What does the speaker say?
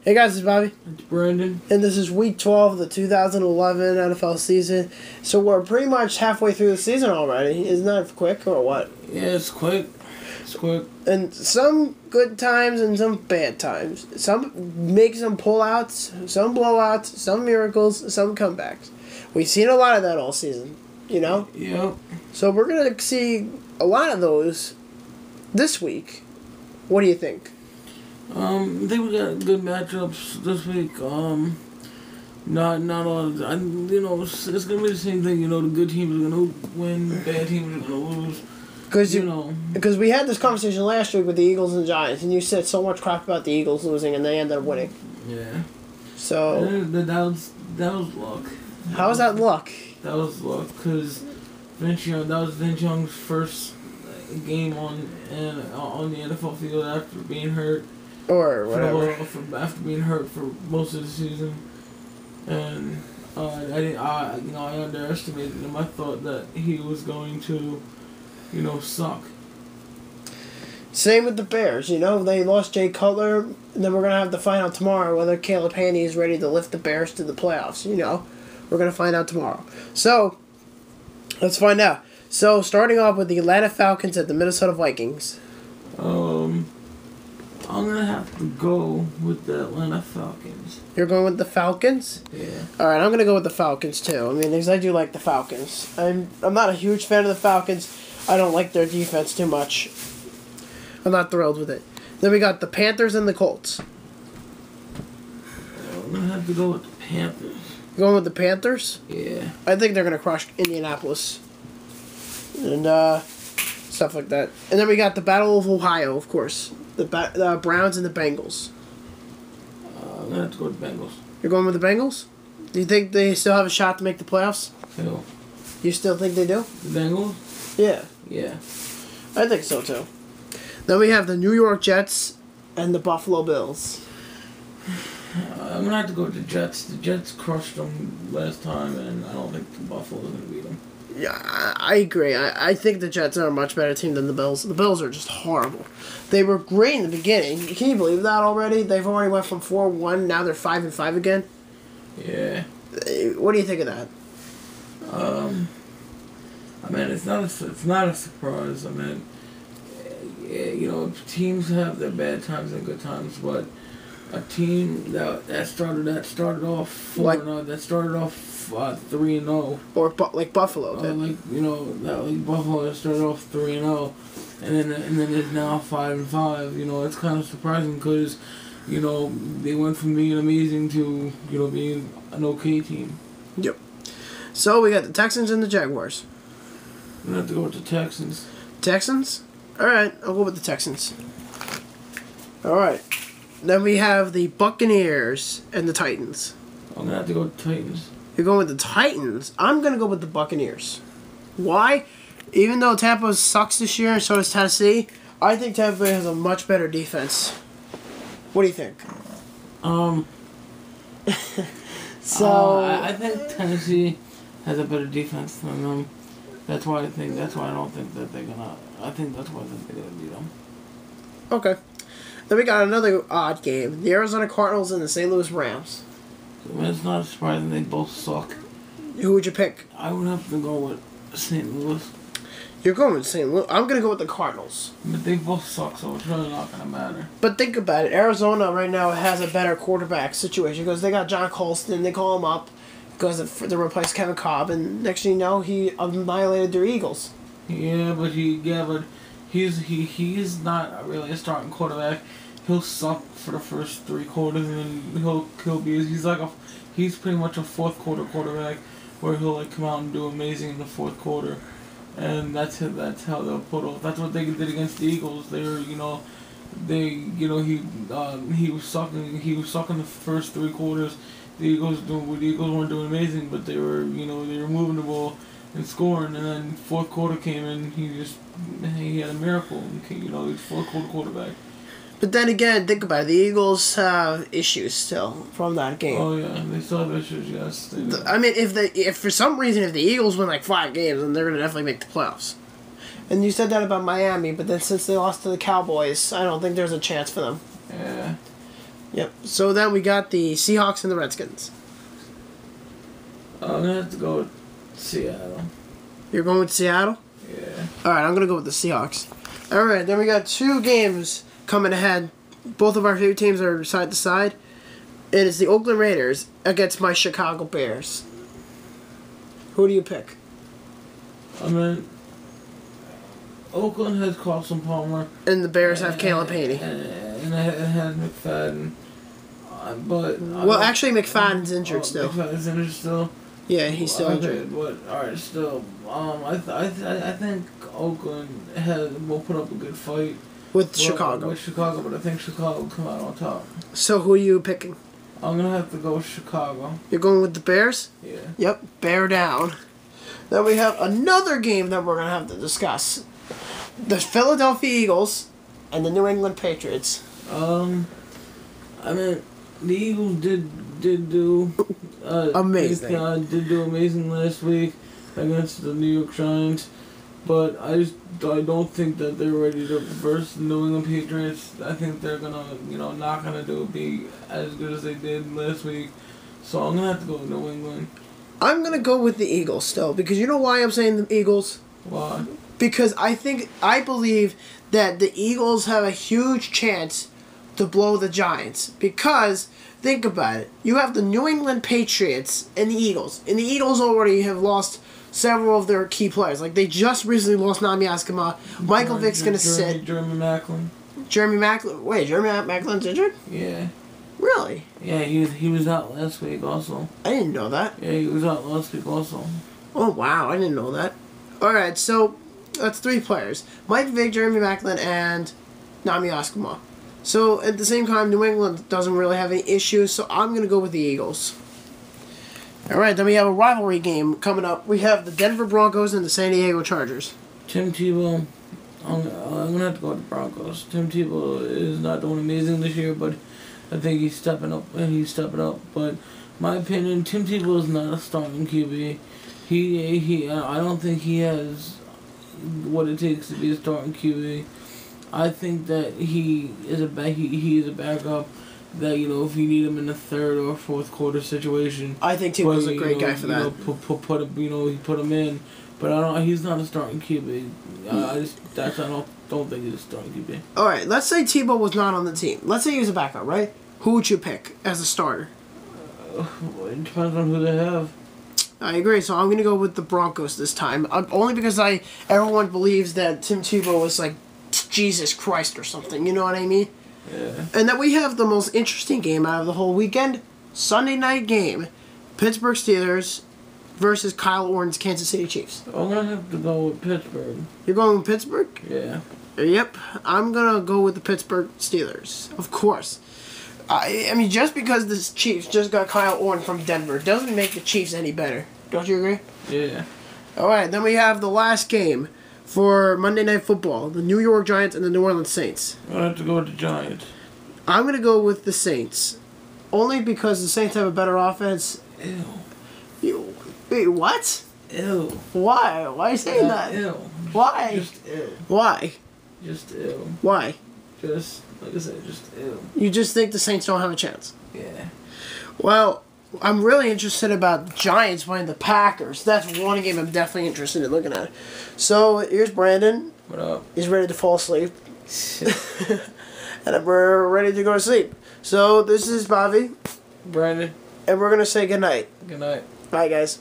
Hey guys, it's Bobby. It's Brandon. And this is week 12 of the 2011 NFL season. So we're pretty much halfway through the season already. Isn't that quick or what? Yeah, it's quick. It's quick. And some good times and some bad times. Some make some pullouts, some blowouts, some miracles, some comebacks. We've seen a lot of that all season, you know? Yep. So we're going to see a lot of those this week. What do you think? I think we got good matchups this week. Not all. It's gonna be the same thing. The good teams are gonna win, bad teams are gonna lose. Because we had this conversation last week with the Eagles and Giants, and you said so much crap about the Eagles losing, and they ended up winning. Yeah. So that was luck. How was that luck? That was luck because that was Vince Young's first game on the NFL field after being hurt. Or whatever. After being hurt for most of the season, and I underestimated him. I thought that he was going to, suck. Same with the Bears. They lost Jay Cutler, and then we're gonna have to find out tomorrow whether Caleb Haney is ready to lift the Bears to the playoffs. We're gonna find out tomorrow. So let's find out. So starting off with the Atlanta Falcons at the Minnesota Vikings. I'm going to have to go with the Atlanta Falcons. You're going with the Falcons? Yeah. Alright, I'm going to go with the Falcons too. I mean, because I do like the Falcons. I'm not a huge fan of the Falcons. I don't like their defense too much. I'm not thrilled with it. Then we got the Panthers and the Colts. I'm going to have to go with the Panthers. You're going with the Panthers? Yeah. I think they're going to crush Indianapolis. And stuff like that. And then we got the Battle of Ohio, of course. The Browns and the Bengals. I'm going to have to go with the Bengals. You're going with the Bengals? Do you think they still have a shot to make the playoffs? No. You still think they do? The Bengals? Yeah. Yeah. I think so, too. Then we have the New York Jets and the Buffalo Bills. I'm going to have to go with the Jets. The Jets crushed them last time, and I don't think the Buffalo's going to beat them. Yeah, I agree. I think the Jets are a much better team than the Bills. The Bills are just horrible. They were great in the beginning. Can you believe that already? They've already went from 4-1, now they're 5-5 again. Yeah. What do you think of that? It's not a surprise. Teams have their bad times and good times, but a team that started off 4-0, that started off 3-0, or like Buffalo did. Buffalo that started off 3-0, and then it's now 5-5. It's kind of surprising because they went from being amazing to being an okay team. Yep. So we got the Texans and the Jaguars. I'm gonna have to go with the Texans. Texans? All right, I'll go with the Texans. All right. Then we have the Buccaneers and the Titans. I'm gonna have to go with the Titans. You're going with the Titans? I'm going to go with the Buccaneers. Why? Even though Tampa sucks this year and so does Tennessee, I think Tampa Bay has a much better defense. What do you think? I think Tennessee has a better defense than them. That's why I don't think that they're gonna. I think that's why they're gonna beat them. Okay. Then we got another odd game: the Arizona Cardinals and the St. Louis Rams. It's not surprising they both suck. Who would you pick? I would have to go with St. Louis. You're going with St. Louis. I'm going to go with the Cardinals. But they both suck, so it's really not going to matter. But think about it. Arizona right now has a better quarterback situation because they got John Colston. They call him up because they replace Kevin Cobb, and next thing you know, he annihilated their Eagles. Yeah, but he's not really a starting quarterback. He'll suck for the first 3 quarters, and then he's pretty much a fourth quarter quarterback where he'll come out and do amazing in the fourth quarter, and that's how they'll put off. That's what they did against the Eagles. They were he was sucking the first 3 quarters. The Eagles weren't doing amazing, but they were moving the ball and scoring, and then fourth quarter came in. He had a miracle. He's fourth quarter quarterback. But then again, think about it. The Eagles have issues still from that game. Oh yeah, they still have issues. Yes. I mean, if for some reason if the Eagles win 5 games, then they're gonna definitely make the playoffs. And you said that about Miami, but then since they lost to the Cowboys, I don't think there's a chance for them. Yeah. Yep. So then we got the Seahawks and the Redskins. I'm gonna have to go with Seattle. You're going with Seattle? Yeah. All right, I'm gonna go with the Seahawks. All right, then we got 2 games coming ahead. Both of our favorite teams are side to side. It is the Oakland Raiders against my Chicago Bears. Who do you pick? I mean, Oakland has Carson Palmer. And the Bears have Caleb Haney. And it has McFadden. Well, actually, McFadden's injured still. McFadden's injured still? Yeah, he's still injured. But, alright, still. I think Oakland will put up a good fight. With Chicago. With Chicago, but I think Chicago will come out on top. So who are you picking? I'm going to have to go with Chicago. You're going with the Bears? Yeah. Yep, bear down. Then we have another game that we're going to have to discuss. The Philadelphia Eagles and the New England Patriots. I mean, the Eagles did do amazing. Did do amazing last week against the New York Giants, but I don't think that they're ready to verse the New England Patriots. I think they're gonna not gonna be as good as they did last week. So I'm gonna have to go with New England. I'm gonna go with the Eagles still, because you know why I'm saying the Eagles? Why? Because I believe that the Eagles have a huge chance to blow the Giants. Because, think about it, you have the New England Patriots and the Eagles. And the Eagles already have lost several of their key players. Like, they just recently lost Nami Askama. Michael Vick's going to sit. Jeremy Maclin. Jeremy Maclin. Wait, Jeremy Maclin's injured? Yeah. Really? Yeah, he was out last week also. I didn't know that. Yeah, he was out last week also. Oh, wow, I didn't know that. Alright, so that's 3 players. Mike Vick, Jeremy Maclin, and Nami Askama. So, at the same time, New England doesn't really have any issues, so I'm going to go with the Eagles. Alright, then we have a rivalry game coming up. We have the Denver Broncos and the San Diego Chargers. Tim Tebow, I'm going to have to go with the Broncos. Tim Tebow is not doing amazing this year, but I think he's stepping up. But my opinion, Tim Tebow is not a starting QB. I don't think he has what it takes to be a starting QB. I think that he is a backup. That if you need him in the 3rd or 4th quarter situation, I think Tebow's a great guy for that. He put him in, but he's not a starting QB. I don't think he's a starting QB. All right, let's say Tebow was not on the team. Let's say he was a backup, right? Who would you pick as a starter? It depends on who they have. I agree, so I'm going to go with the Broncos this time. Only because everyone believes that Tim Tebow was like Jesus Christ or something, you know what I mean? Yeah. And that we have the most interesting game out of the whole weekend, Sunday night game, Pittsburgh Steelers versus Kyle Orton's Kansas City Chiefs. I'm going to have to go with Pittsburgh. You're going with Pittsburgh? Yeah. Yep, I'm going to go with the Pittsburgh Steelers, of course. I mean, just because the Chiefs just got Kyle Orton from Denver doesn't make the Chiefs any better. Don't you agree? Yeah. Alright, then we have the last game for Monday Night Football, the New York Giants and the New Orleans Saints. I'm going to have to go with the Giants. I'm going to go with the Saints. Only because the Saints have a better offense. Ew. Wait, what? Ew. Why? Why are you saying that? Ew. Why? Just ew. Why? Just ew. Why? Just, like I said, just ew. You just think the Saints don't have a chance? Yeah. Well, I'm really interested about Giants playing the Packers. That's one game I'm definitely interested in looking at. So, here's Brandon. What up? He's ready to fall asleep. And we're ready to go to sleep. So, this is Bobby. Brandon. And we're going to say goodnight. Good night. Bye, guys.